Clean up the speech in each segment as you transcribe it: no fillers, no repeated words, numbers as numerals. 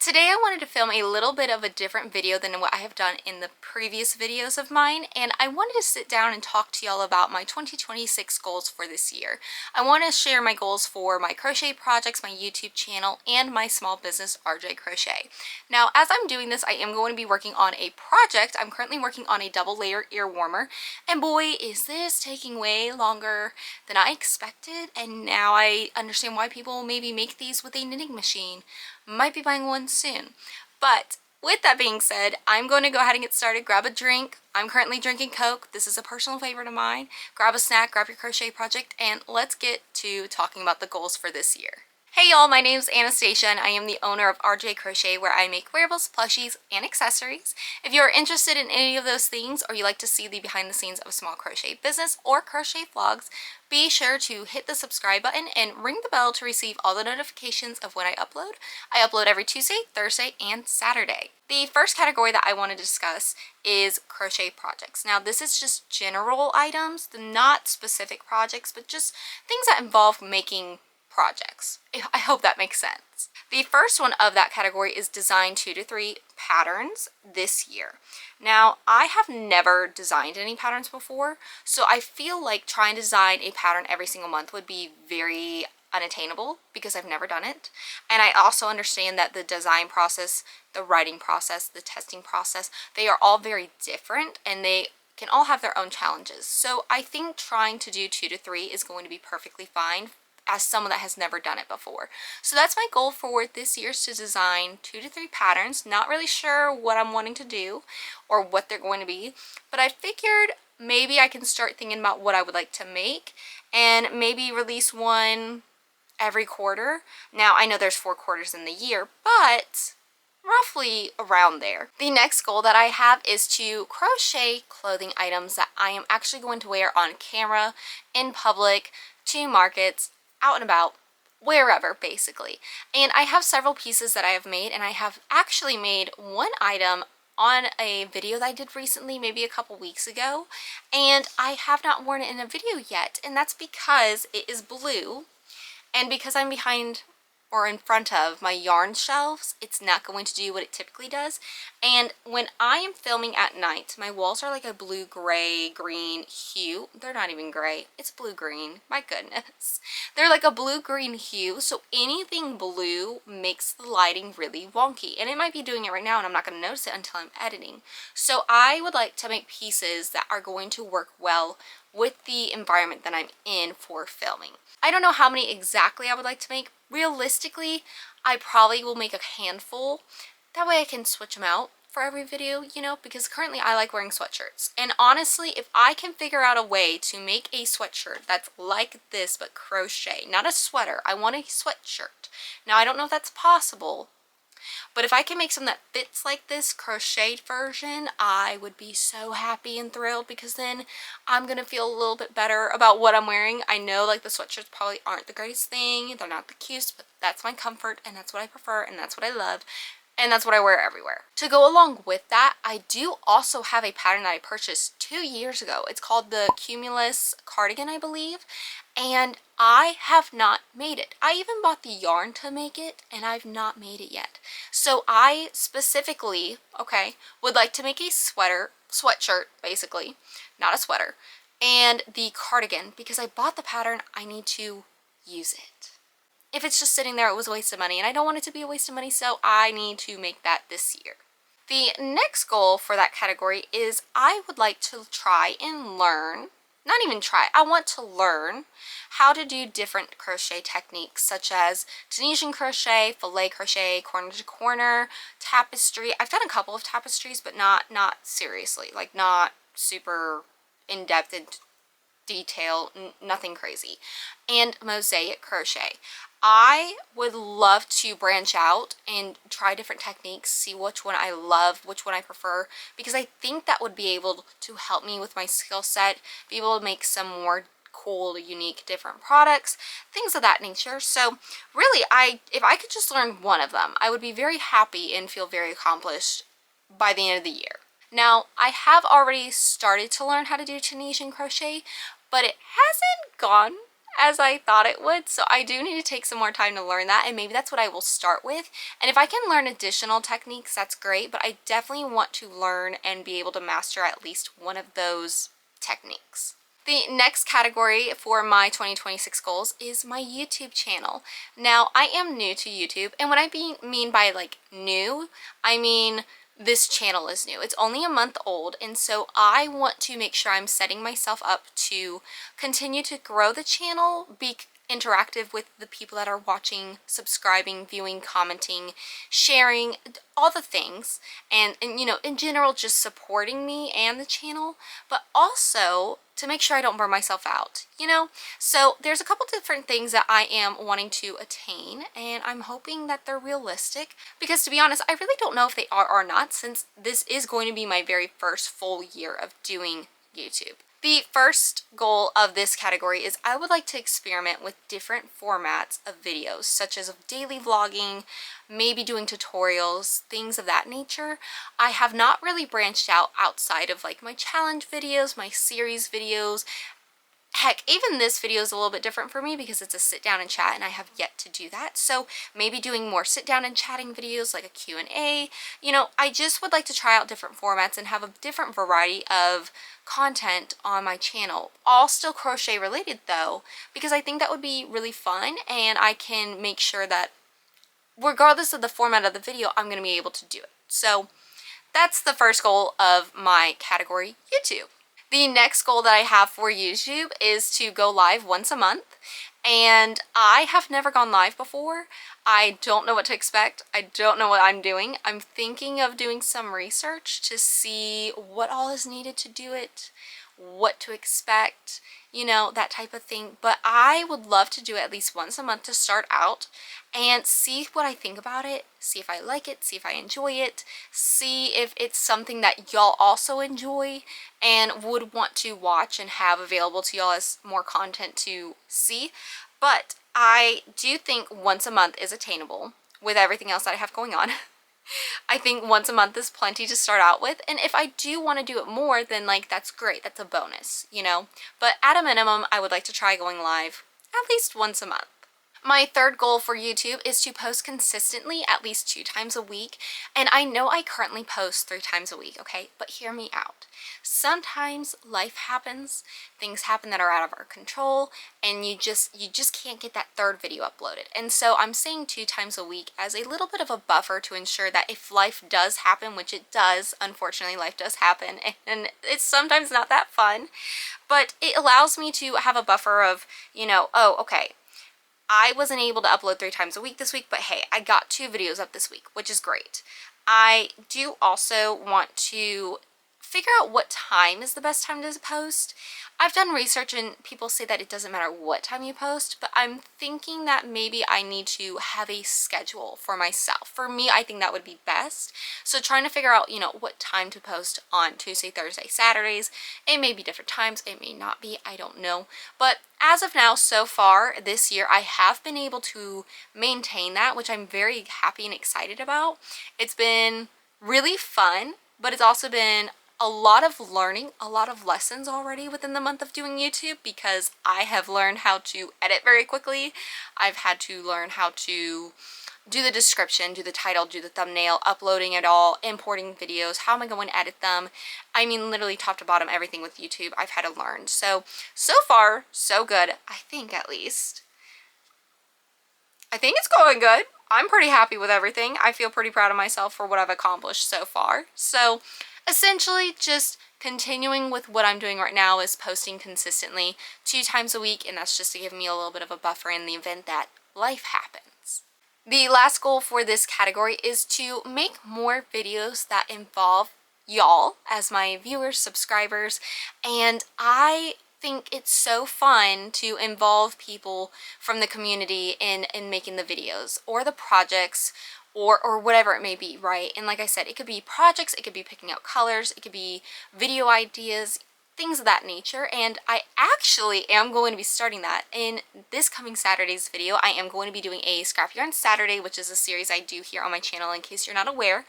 Today I wanted to film a little bit of a different video than what I have done in the previous videos of mine, and I wanted to sit down and talk to y'all about my 2026 goals for this year. I want to share my goals for my crochet projects, my YouTube channel, and my small business RJ Crochet. Now, as I'm doing this, I am going to be working on a project. I'm currently working on a double layer ear warmer, and boy, is this taking way longer than I expected, and now I understand why people maybe make these with a knitting machine. Might be buying one soon. But with that being said, I'm going to go ahead and get started. Grab a drink. I'm currently drinking Coke. This is a personal favorite of mine. Grab a snack, grab your crochet project, and let's get to talking about the goals for this year. Hey y'all, my name is Anastasia and I am the owner of RJ Crochet, where I make wearables, plushies, and accessories. If you are interested in any of those things, or you like to see the behind the scenes of a small crochet business or crochet vlogs, be sure to hit the subscribe button and ring the bell to receive all the notifications of when I upload. I upload every Tuesday, Thursday, and Saturday. The first category that I want to discuss is crochet projects. Now, this is just general items, not specific projects, but just things that involve making projects. I hope that makes sense. The first one of that category is design 2 to 3 patterns this year. Now, I have never designed any patterns before, so I feel like trying to design a pattern every single month would be very unattainable because I've never done it. And I also understand that the design process, the writing process, the testing process, they are all very different and they can all have their own challenges. So I think trying to do 2 to 3 is going to be perfectly fine as someone that has never done it before. So that's my goal for this year, is to design 2 to 3 patterns. Not really sure what I'm wanting to do or what they're going to be, but I figured maybe I can start thinking about what I would like to make and maybe release one every quarter. Now, I know there's 4 quarters in the year, but roughly around there. The next goal that I have is to crochet clothing items that I am actually going to wear on camera, in public, to markets, out and about, wherever basically. And I have several pieces that I have made, and I have actually made one item on a video that I did recently, maybe a couple weeks ago, and I have not worn it in a video yet, and that's because it is blue, and because I'm behind or in front of my yarn shelves, it's not going to do what it typically does. And when I am filming at night, my walls are like a blue, gray, green hue. They're not even gray, it's blue-green, my goodness. They're like a blue-green hue, so anything blue makes the lighting really wonky. And it might be doing it right now and I'm not going to notice it until I'm editing. So I would like to make pieces that are going to work well with the environment that I'm in for filming. I don't know how many exactly I would like to make. Realistically, I probably will make a handful. That way I can switch them out for every video, you know, because currently I like wearing sweatshirts. And honestly, if I can figure out a way to make a sweatshirt that's like this but crochet, not a sweater, I want a sweatshirt. Now, I don't know if that's possible, but if I can make something that fits like this crocheted version, I would be so happy and thrilled, because then I'm going to feel a little bit better about what I'm wearing. I know like the sweatshirts probably aren't the greatest thing, they're not the cutest, but that's my comfort and that's what I prefer and that's what I love. And that's what I wear everywhere. To go along with that, I do also have a pattern that I purchased 2 years ago. It's called the Cumulus cardigan, I believe. And I have not made it. I even bought the yarn to make it, and I've not made it yet. So I specifically, would like to make a sweatshirt, basically, not a sweater, and the cardigan, because I bought the pattern, I need to use it. If it's just sitting there, it was a waste of money, and I don't want it to be a waste of money, so I need to make that this year. The next goal for that category is I would like to try and learn, not even try, I want to learn how to do different crochet techniques, such as Tunisian crochet, filet crochet, corner to corner, tapestry. I've done a couple of tapestries, but not seriously, like not super in-depth and detail, nothing crazy. And mosaic crochet. I would love to branch out and try different techniques, see which one I love, which one I prefer, because I think that would be able to help me with my skill set, be able to make some more cool, unique, different products, things of that nature. So really, if I could just learn one of them, I would be very happy and feel very accomplished by the end of the year. Now, I have already started to learn how to do Tunisian crochet, but it hasn't gone as I thought it would, so I do need to take some more time to learn that, and maybe that's what I will start with. And if I can learn additional techniques, that's great, but I definitely want to learn and be able to master at least one of those techniques. The next category for my 2026 goals is my YouTube channel. Now, I am new to YouTube, and what I mean by like new, I mean this channel is new. It's only a month old, and so I want to make sure I'm setting myself up to continue to grow the channel, be interactive with the people that are watching, subscribing, viewing, commenting, sharing, all the things, and you know, in general, just supporting me and the channel, but also to make sure I don't burn myself out, you know? So there's a couple different things that I am wanting to attain, and I'm hoping that they're realistic, because to be honest, I really don't know if they are or not, since this is going to be my very first full year of doing YouTube. The first goal of this category is I would like to experiment with different formats of videos, such as daily vlogging, maybe doing tutorials, things of that nature. I have not really branched out outside of like my challenge videos, my series videos. Heck, even this video is a little bit different for me because it's a sit down and chat, and I have yet to do that. So maybe doing more sit down and chatting videos like a Q&A. You know, I just would like to try out different formats and have a different variety of content on my channel. All still crochet related though, because I think that would be really fun, and I can make sure that regardless of the format of the video, I'm going to be able to do it. So that's the first goal of my category, YouTube. The next goal that I have for YouTube is to go live once a month, and I have never gone live before. I don't know what to expect. I don't know what I'm doing. I'm thinking of doing some research to see what all is needed to do it, what to expect, you know, that type of thing. But I would love to do it at least once a month to start out and see what I think about it, see if I like it, see if I enjoy it, see if it's something that y'all also enjoy and would want to watch and have available to y'all as more content to see. But I do think once a month is attainable with everything else that I have going on. I think once a month is plenty to start out with, and if I do want to do it more, then like that's great, that's a bonus, you know. But at a minimum, I would like to try going live at least once a month. My third goal for YouTube is to post consistently at least 2 times a week, and I know I currently post 3 times a week, okay? But hear me out. Sometimes life happens, things happen that are out of our control, and you just can't get that third video uploaded. And so I'm saying 2 times a week as a little bit of a buffer to ensure that if life does happen, which it does, unfortunately life does happen, and it's sometimes not that fun, but it allows me to have a buffer of, you know, oh, okay, I wasn't able to upload 3 times a week this week, but hey, I got 2 videos up this week, which is great. I do also want to figure out what time is the best time to post. I've done research and people say that it doesn't matter what time you post, but I'm thinking that maybe I need to have a schedule for myself. For me, I think that would be best. So trying to figure out, you know, what time to post on Tuesday, Thursday, Saturdays. It may be different times, it may not be, I don't know. But as of now, so far this year, I have been able to maintain that, which I'm very happy and excited about. It's been really fun, but it's also been a lot of learning, a lot of lessons already within the month of doing YouTube, because I have learned how to edit very quickly. I've had to learn how to do the description, do the title, do the thumbnail, uploading it all, importing videos, how am I going to edit them. I mean, literally top to bottom, everything with YouTube I've had to learn. So far, so good, I think at least. I think it's going good. I'm pretty happy with everything. I feel pretty proud of myself for what I've accomplished so far. So essentially just continuing with what I'm doing right now is posting consistently 2 times a week, and that's just to give me a little bit of a buffer in the event that life happens. The last goal for this category is to make more videos that involve y'all as my viewers, subscribers, and I think it's so fun to involve people from the community in making the videos or the projects or whatever it may be, right? And like I said, it could be projects, it could be picking out colors, it could be video ideas, things of that nature. And I actually am going to be starting that in this coming Saturday's video. I am going to be doing a Scrap Yarn Saturday, which is a series I do here on my channel in case you're not aware.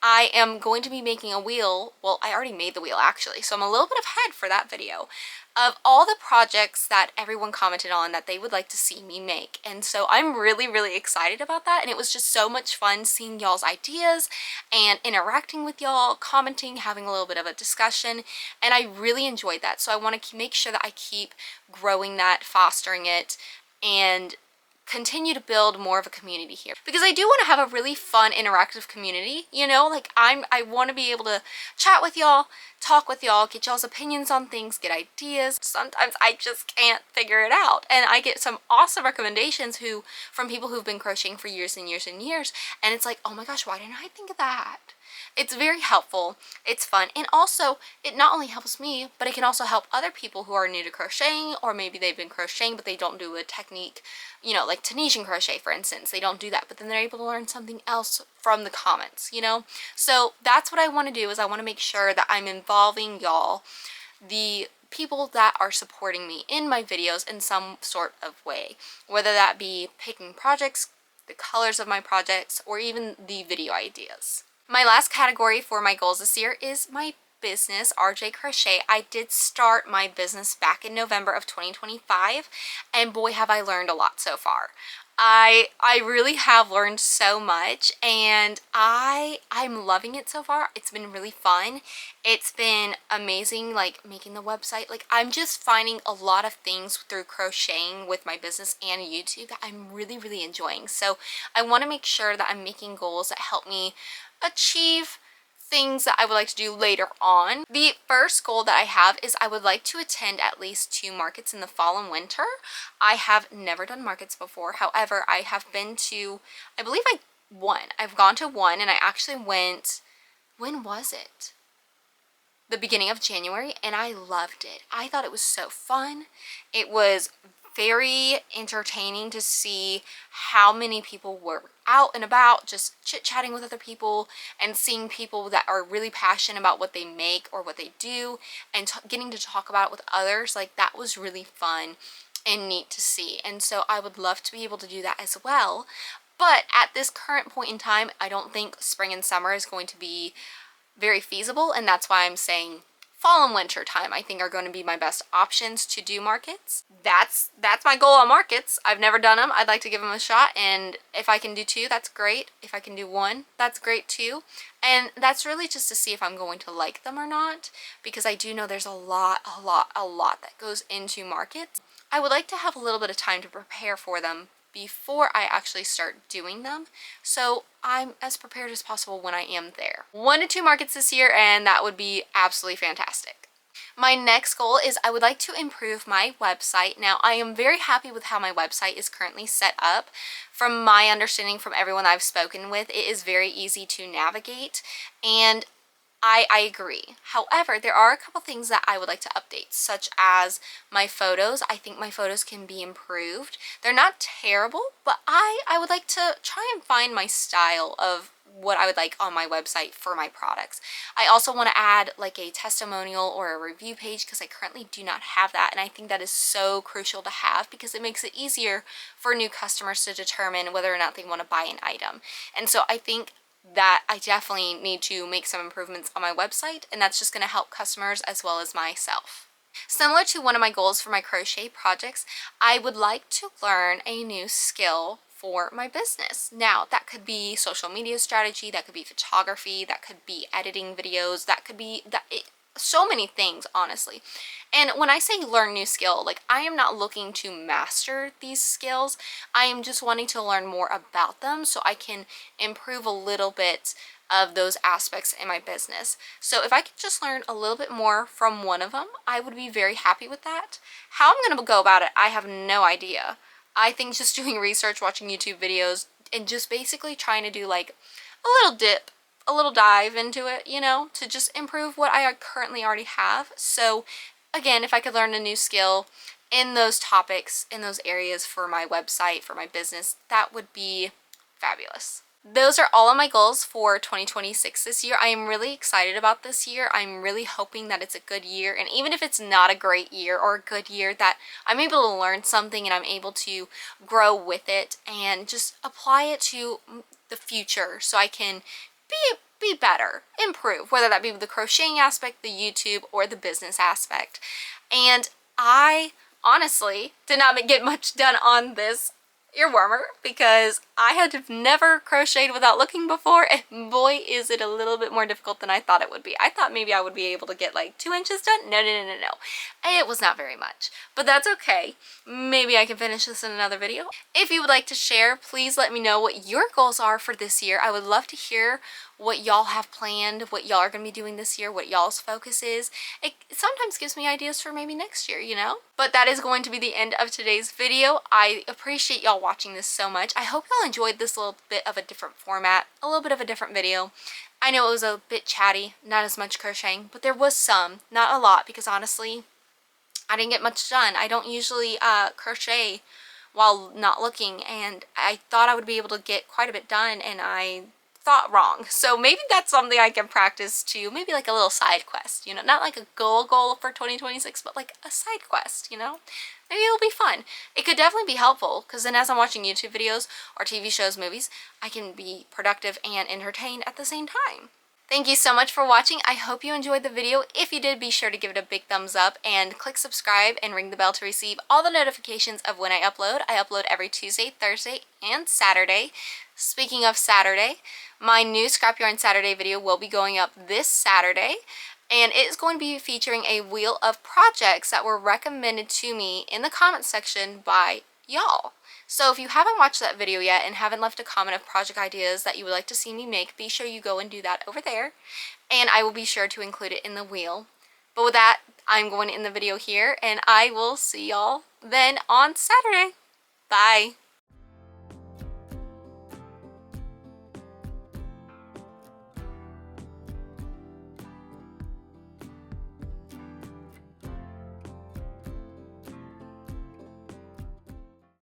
I am going to be making a wheel. Well, I already made the wheel actually, so I'm a little bit ahead for that video of all the projects that everyone commented on that they would like to see me make. And so I'm really, really excited about that. And it was just so much fun seeing y'all's ideas and interacting with y'all, commenting, having a little bit of a discussion. And I really enjoyed that. So I want to make sure that I keep growing that, fostering it, and continue to build more of a community here, because I do want to have a really fun interactive community, you know, like I want to be able to chat with y'all, talk with y'all, get y'all's opinions on things, get ideas. Sometimes I just can't figure it out, and I get some awesome recommendations from people who've been crocheting for years and years and years, and it's like, oh my gosh, why didn't I think of that? It's very helpful, it's fun, and also it not only helps me, but it can also help other people who are new to crocheting, or maybe they've been crocheting but they don't do a technique, you know, like Tunisian crochet for instance. They don't do that, but then they're able to learn something else from the comments, you know. So that's what I want to do, is I want to make sure that I'm involving y'all, the people that are supporting me in my videos, in some sort of way, whether that be picking projects, the colors of my projects, or even the video ideas. My last category for my goals this year is my business, RJ Crochet. I did start my business back in November of 2025, and boy have I learned a lot so far. I really have learned so much, and I'm loving it so far. It's been really fun. It's been amazing, like making the website. Like I'm just finding a lot of things through crocheting with my business and YouTube that I'm really, really enjoying. So I want to make sure that I'm making goals that help me achieve things that I would like to do later on. The first goal that I have is I would like to attend at least 2 markets in the fall and winter. I have never done markets before. However, I have been to, I believe I've gone to one, and I actually went, when was it? The beginning of January, and I loved it. I thought it was so fun. It was very entertaining to see how many people were out and about just chit-chatting with other people, and seeing people that are really passionate about what they make or what they do, and getting to talk about it with others. Like that was really fun and neat to see, and so I would love to be able to do that as well. But at this current point in time, I don't think spring and summer is going to be very feasible, and that's why I'm saying fall and winter time I think are going to be my best options to do markets. That's my goal on markets. I've never done them. I'd like to give them a shot, and if I can do 2, that's great. If I can do 1, that's great too. And that's really just to see if I'm going to like them or not, because I do know there's a lot that goes into markets. I would like to have a little bit of time to prepare for them before I actually start doing them, so I'm as prepared as possible when I am there. 1 to 2 markets this year, and that would be absolutely fantastic. My next goal is I would like to improve my website. Now, I am very happy with how my website is currently set up. From my understanding, from everyone I've spoken with, it is very easy to navigate, and I agree. However, there are a couple things that I would like to update, such as my photos. I think my photos can be improved. They're not terrible, but I would like to try and find my style of what I would like on my website for my products. I also want to add like a testimonial or a review page, because I currently do not have that, and I think that is so crucial to have, because it makes it easier for new customers to determine whether or not they want to buy an item. And so I think that I definitely need to make some improvements on my website, and that's just going to help customers as well as myself. Similar to one of my goals for my crochet projects, I would like to learn a new skill for my business. Now, that could be social media strategy, that could be photography, that could be editing videos, that could be so many things, honestly. And when I say learn new skill, like I am not looking to master these skills. I am just wanting to learn more about them so I can improve a little bit of those aspects in my business. So if I could just learn a little bit more from one of them, I would be very happy with that. How I'm going to go about it, I have no idea. I think just doing research, watching YouTube videos, and just basically trying to do like a little dip, a little dive into it, you know, to just improve what I currently already have. So again, if I could learn a new skill in those topics, in those areas for my website, for my business, that would be fabulous. Those are all of my goals for 2026 this year. I am really excited about this year. I'm really hoping that it's a good year, and even if it's not a great year or a good year, that I'm able to learn something and I'm able to grow with it and just apply it to the future, so I can be be better, improve, whether that be the crocheting aspect, the YouTube, or the business aspect. And I honestly did not get much done on this earwormer because I had never crocheted without looking before, and boy is it a little bit more difficult than I thought it would be. I thought maybe I would be able to get like 2 inches done. No, no, no, no, no. It was not very much, but that's okay. Maybe I can finish this in another video. If you would like to share, please let me know what your goals are for this year. I would love to hear what y'all have planned, what y'all are going to be doing this year, what y'all's focus is. It sometimes gives me ideas for maybe next year, you know? But that is going to be the end of today's video. I appreciate y'all watching this so much. I hope y'all enjoyed this little bit of a different format, a little bit of a different video. I know it was a bit chatty, not as much crocheting, but there was some, not a lot, because honestly, I didn't get much done. I don't usually crochet while not looking, and I thought I would be able to get quite a bit done, and I thought wrong. So maybe that's something I can practice too. Maybe like a little side quest, you know, not like a goal for 2026, but like a side quest, you know. Maybe it'll be fun. It could definitely be helpful because then as I'm watching YouTube videos or TV shows, movies, I can be productive and entertained at the same time. Thank you so much for watching. I hope you enjoyed the video. If you did, be sure to give it a big thumbs up and click subscribe and ring the bell to receive all the notifications of when I upload. I upload every Tuesday, Thursday, and Saturday. Speaking of Saturday, my new Scrap Yarn Saturday video will be going up this Saturday, and it is going to be featuring a wheel of projects that were recommended to me in the comments section by y'all. So if you haven't watched that video yet and haven't left a comment of project ideas that you would like to see me make, be sure you go and do that over there, and I will be sure to include it in the wheel. But with that, I'm going to end the video here, and I will see y'all then on Saturday. Bye!